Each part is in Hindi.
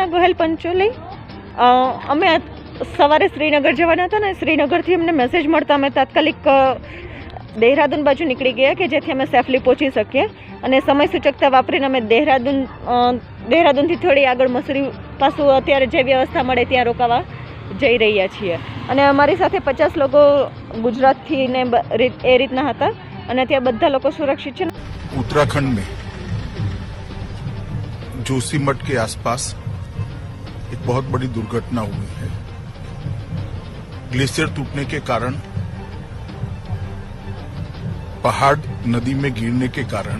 અર્ચના ગોહેલ પંચોલી। અમે સવારે શ્રીનગર જવાના હતા ને, શ્રીનગરથી અમને મેસેજ મળતા અમે તાત્કાલિક દેહરાદૂન બાજુ નીકળી ગયા કે જેથી અમે સેફલી પહોંચી શકીએ, અને સમય સૂચકતા વાપરીને અમે દેહરાદૂનથી થોડી આગળ મસૂરી પાછું અત્યારે જે વ્યવસ્થા મળે ત્યાં રોકાવા જઈ રહ્યા છીએ। અને અમારી સાથે 50 લોકો ગુજરાતથી ને એ રીતના હતા, અને ત્યાં બધા લોકો સુરક્ષિત છે। उत्तराखंड में जोशीमठ के आसपास एक बहुत बड़ी दुर्घटना हुई है। ग्लेशियर टूटने के कारण, पहाड़ नदी में गिरने के कारण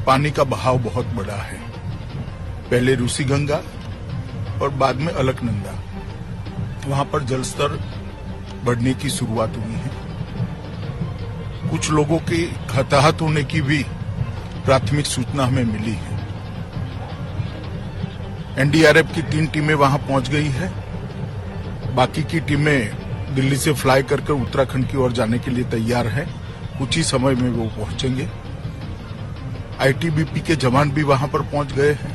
पानी का बहाव बहुत बड़ा है। पहले रूसी गंगा और बाद में अलकनंदा, वहां पर जलस्तर बढ़ने की शुरुआत हुई है। कुछ लोगों के हताहत होने की भी प्राथमिक सूचना हमें मिली है। एनडीआरएफ की 3 टीमें वहां पहुंच गई है। बाकी की टीमें दिल्ली से फ्लाई कर उत्तराखंड की ओर जाने के लिए तैयार है। कुछ ही समय में वो पहुंचेंगे। आईटीबीपी के जवान भी वहां पर पहुंच गए हैं।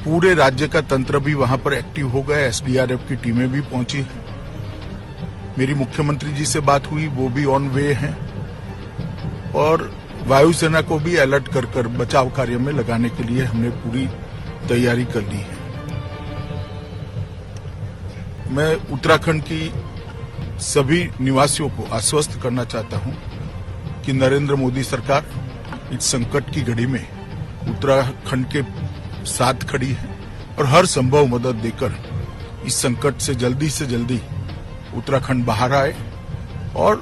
पूरे राज्य का तंत्र भी वहां पर एक्टिव हो गया। एसडीआरएफ की टीमें भी पहुंची हैं। मेरी मुख्यमंत्री जी से बात हुई, वो भी ऑन वे हैं, और वायुसेना को भी अलर्ट कर बचाव कार्य में लगाने के लिए हमने पूरी तैयारी कर ली है। मैं उत्तराखंड की सभी निवासियों को आश्वस्त करना चाहता हूं कि नरेंद्र मोदी सरकार इस संकट की घड़ी में उत्तराखंड के साथ खड़ी है और हर संभव मदद देकर इस संकट से जल्दी उत्तराखंड बाहर आए और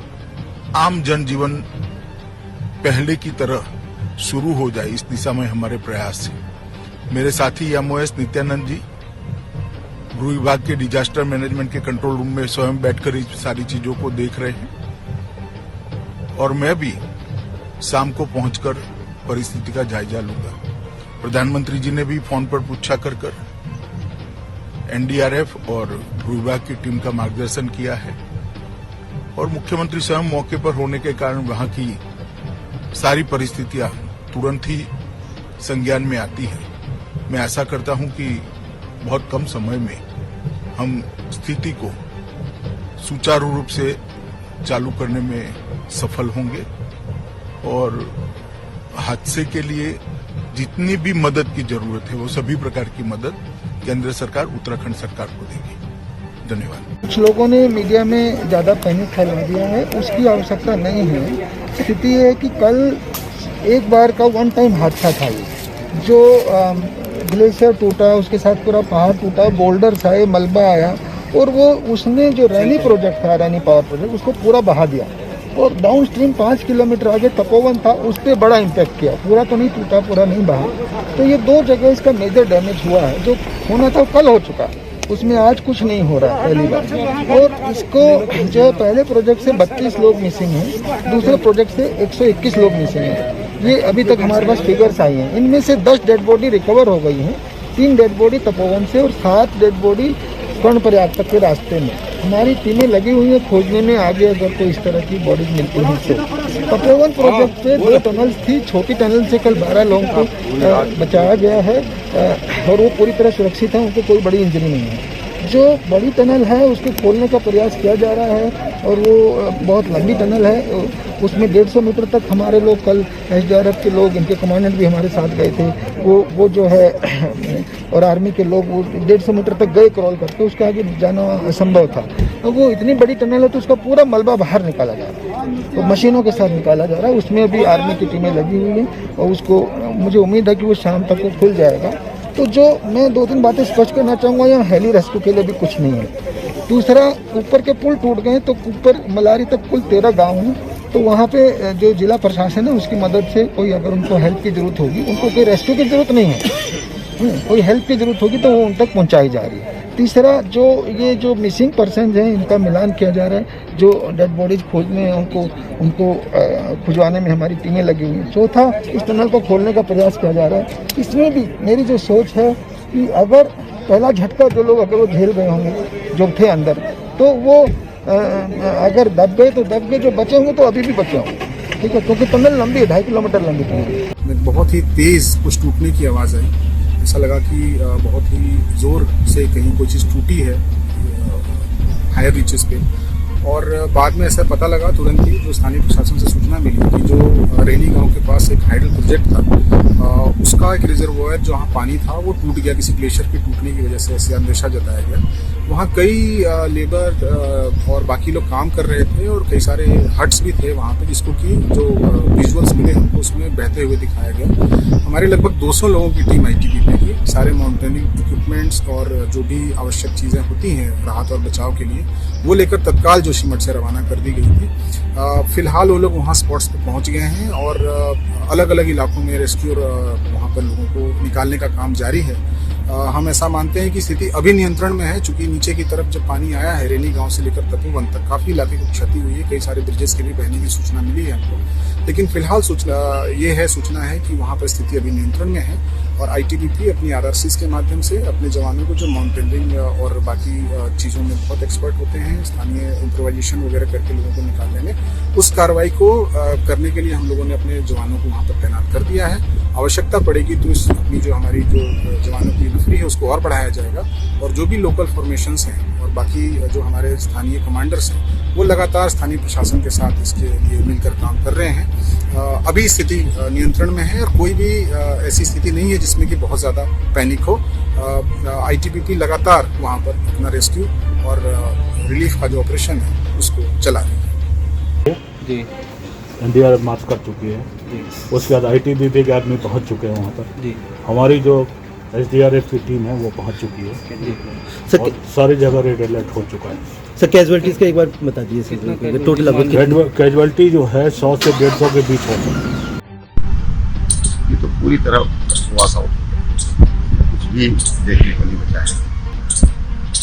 आम जनजीवन पहले की तरह शुरू हो जाए। इस दिशा में हमारे प्रयास है। मेरे साथी एमओएस नित्यानंद जी गृह विभाग के डिजास्टर मैनेजमेंट के कंट्रोल रूम में स्वयं बैठकर इस सारी चीजों को देख रहे हैं, और मैं भी शाम को पहुंचकर परिस्थिति का जायजा लूंगा। प्रधानमंत्री जी ने भी फोन पर पूछा कर एनडीआरएफ और गृह विभाग की टीम का मार्गदर्शन किया है, और मुख्यमंत्री स्वयं मौके पर होने के कारण वहां की सारी परिस्थितियां तुरंत ही संज्ञान में आती हैं। मैं आशा करता हूं कि बहुत कम समय में हम स्थिति को सुचारू रूप से चालू करने में सफल होंगे, और हादसे के लिए जितनी भी मदद की जरूरत है वो सभी प्रकार की मदद केंद्र सरकार उत्तराखंड सरकार को देगी। धन्यवाद। कुछ लोगों ने मीडिया में ज्यादा पैनिक फैला दिया है, उसकी आवश्यकता नहीं है। स्थिति है कि कल एक बार का वन टाइम हादसा था, ये जो ग्लेशियर टूटा, उसके साथ पूरा पहाड़ टूटा, बोल्डर्स आए, मलबा आया, और वो उसने जो रैनी प्रोजेक्ट था, रैनी पावर प्रोजेक्ट, उसको पूरा बहा दिया, और डाउन स्ट्रीम 5 किलोमीटर आगे तपोवन था, उस पर बड़ा इम्पैक्ट किया। पूरा तो नहीं टूटा, पूरा नहीं बहा। तो ये 2 जगह इसका मेजर डैमेज हुआ है। जो होना था कल हो चुका, उसमें आज कुछ नहीं हो रहा है पहली बार। और इसको जो पहले प्रोजेक्ट से 32 लोग मिसिंग हैं, दूसरे प्रोजेक्ट से 121 लोग मिसिंग हैं। ये अभी तक हमारे पास फिगर्स आई हैं। इनमें से 10 डेड बॉडी रिकवर हो गई हैं, 3 डेड बॉडी तपोवन से और 7 डेड बॉडी कर्णप्रयाग तक के रास्ते में। हमारी टीमें लगी हुई हैं खोजने में, आगे अगर कोई इस तरह की बॉडीज मिलती हैं तो। तपोवन प्रोजेक्ट पे 2 टनल्स थी, छोटी टनल से कल 12 लोगों को बचाया गया है, और वो पूरी तरह सुरक्षित है, उनको कोई बड़ी इंजरी नहीं है। जो बड़ी टनल है उसको खोलने का प्रयास किया जा रहा है, और वो बहुत लंबी टनल है, उसमें 150 मीटर तक हमारे लोग, कल एसडीआरएफ के लोग, इनके कमांडेंट भी हमारे साथ गए थे, वो जो है और आर्मी के लोग वो 150 मीटर तक गए क्रॉल करके, उसके आगे जाना असंभव था। तो वो इतनी बड़ी टनल है तो उसका पूरा मलबा बाहर निकाला जा रहा है, तो मशीनों के साथ निकाला जा रहा है। उसमें भी आर्मी की टीमें लगी हुई हैं, और उसको मुझे उम्मीद है कि वो शाम तक वो खुल जाएगा। तो जो मैं 2-3 बातें स्पष्ट करना चाहूँगा, यहाँ हेली रेस्क्यू के लिए भी कुछ नहीं है। दूसरा, ऊपर के पुल टूट गए, तो ऊपर मलारी तक कुल 13 गाँव हैं, तो वहाँ पे जो जिला प्रशासन है उसकी मदद से कोई अगर उनको हेल्प की जरूरत होगी, उनको कोई रेस्क्यू की जरूरत नहीं है, कोई हेल्प की जरूरत होगी तो वो उन तक पहुँचाई जा रही है। तीसरा, जो मिसिंग पर्सन हैं इनका मिलान किया जा रहा है, जो डेड बॉडीज खोजने उनको खुजवाने में हमारी टीमें लगी हुई हैं। चौथा, इस टनल को खोलने का प्रयास किया जा रहा है। इसमें भी मेरी जो सोच है कि अगर पहला झटका जो लोग अगर वो झेल गए होंगे जो थे अंदर, तो वो अगर दब गए तो दब गए, जो बचे होंगे तो अभी भी बचे होंगे, ठीक है, क्योंकि टनल लंबी है, 2.5 किलोमीटर लंबी टनल। बहुत ही तेज कुछ टूटने की आवाज़ आई। ऐसा लगा कि बहुत ही ज़ोर से कहीं कोई चीज़ टूटी है हायर रीचेस पे। और बाद में ऐसा पता लगा तुरंत ही, जो स्थानीय प्रशासन से सूचना मिली कि जो रेनी गांव के पास एक हाइडल प्रोजेक्ट था, उसका एक रिजर्वॉयर जहाँ पानी था वो टूट गया किसी ग्लेशियर के टूटने की वजह से, ऐसे अंदेशा जताया गया। वहाँ कई लेबर और बाकी लोग काम कर रहे थे और कई सारे हट्स भी थे वहाँ पे, जिसको कि जो विजुअल्स मिले हमको उसमें बहते हुए दिखाया गया। हमारे लगभग 200 लोगों की टीम ITBP की सारे माउंटेनिंग इक्विपमेंट्स और जो भी आवश्यक चीज़ें होती हैं राहत और बचाव के लिए, वो लेकर तत्काल जोशीमठ से रवाना कर दी गई थी। फिलहाल वो लोग वहाँ स्पॉट्स पर पहुँच गए हैं और अलग अलग इलाकों में रेस्क्यू और वहाँ पर लोगों को निकालने का काम जारी है। हम ऐसा मानते हैं कि स्थिति अभी नियंत्रण में है, चूंकि नीचे की तरफ जब पानी आया है रेनी गांव से लेकर तपोवन तक काफ़ी इलाके को क्षति हुई है, कई सारे ब्रिजेस के भी बहने की सूचना मिली है हमको। लेकिन फिलहाल सूचना है कि वहाँ पर स्थिति अभी नियंत्रण में है और ITBP अपनी RRCs के माध्यम से अपने जवानों को, जो माउंटेनियरिंग और बाकी चीज़ों में बहुत एक्सपर्ट होते हैं, स्थानीय इम्प्रोवाइजेशन वगैरह करके लोगों को निकालने में, उस कार्रवाई को करने के लिए हम लोगों ने अपने जवानों को वहाँ पर तैनात कर दिया है। आवश्यकता पड़ेगी तो इस अपनी जो हमारी जो जवानों की नफरी है उसको और बढ़ाया जाएगा और जो भी लोकल फॉर्मेशंस हैं और बाकी जो हमारे स्थानीय कमांडर्स हैं वो लगातार स्थानीय प्रशासन के साथ इसके लिए मिलकर काम कर रहे हैं। अभी स्थिति नियंत्रण में है और कोई भी ऐसी स्थिति नहीं है जिसमें कि बहुत ज़्यादा पैनिक हो। ITBP लगातार वहाँ पर अपना रेस्क्यू और रिलीफ का जो ऑपरेशन है उसको चला रही है। जी NDRF मार्च कर चुकी है, उसके बाद ITBP के आदमी पहुंच चुके हैं वहाँ पर। जी हमारी जो SDRF की टीम है वो पहुंच चुकी है सर। और सारी जगह रेड अलर्ट हो चुका है। सर कैजुअल्टीज का एक बार बता दीजिए टोटल कैजुअलिटी जो है 100 से 150 के बीच हो सकती है। ये तो पूरी तरह हुआसा हो गया, कुछ भी देखने को नहीं बचा है।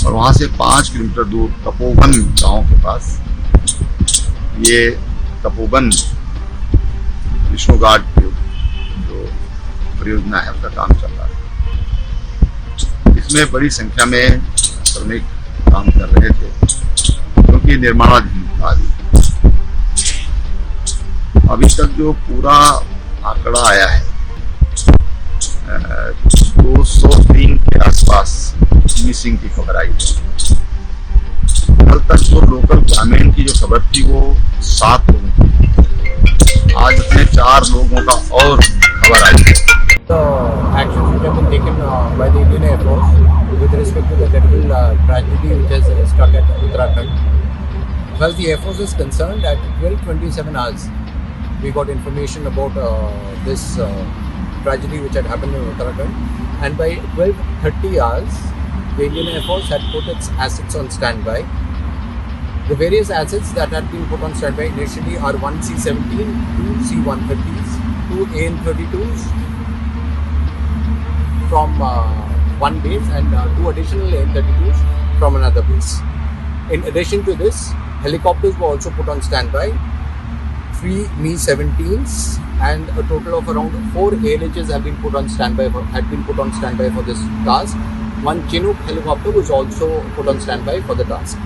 और वहाँ से 5 किलोमीटर दूर तपोवन गांव के पास ये तपोवन विष्णु घाट जो परियोजना है उसका काम चल रहा है। इसमें बड़ी संख्या में श्रमिक काम कर रहे थे क्योंकि निर्माणाधीन कार्य। अभी तक जो पूरा आंकड़ा आया है 203 के आसपास मिसिंग की खबर आई है। कल तक जो लोकल ग्रामीण की जो खबर थी वो 7 लोगों की, आज अपने 4 लोगों का और खबर आई है। The actions which have been taken by the Indian Air Force with respect to the terrible tragedy which has struck at Uttarakhand. As far as the Air Force is concerned, at 12:27 hours, we got information about this tragedy which had happened in Uttarakhand, and by 12:30 hours, the Indian Air Force had put its assets on standby. The various assets that had been put on standby initially are 1 C-17, 2 C-130s, 2 AN-32s from one base and 2 additional AN-32s from another base. In addition to this, helicopters were also put on standby, 3 Mi-17s and a total of around 4 ALHs had been put on standby for this task. One Chinook helicopter was also put on standby for the task.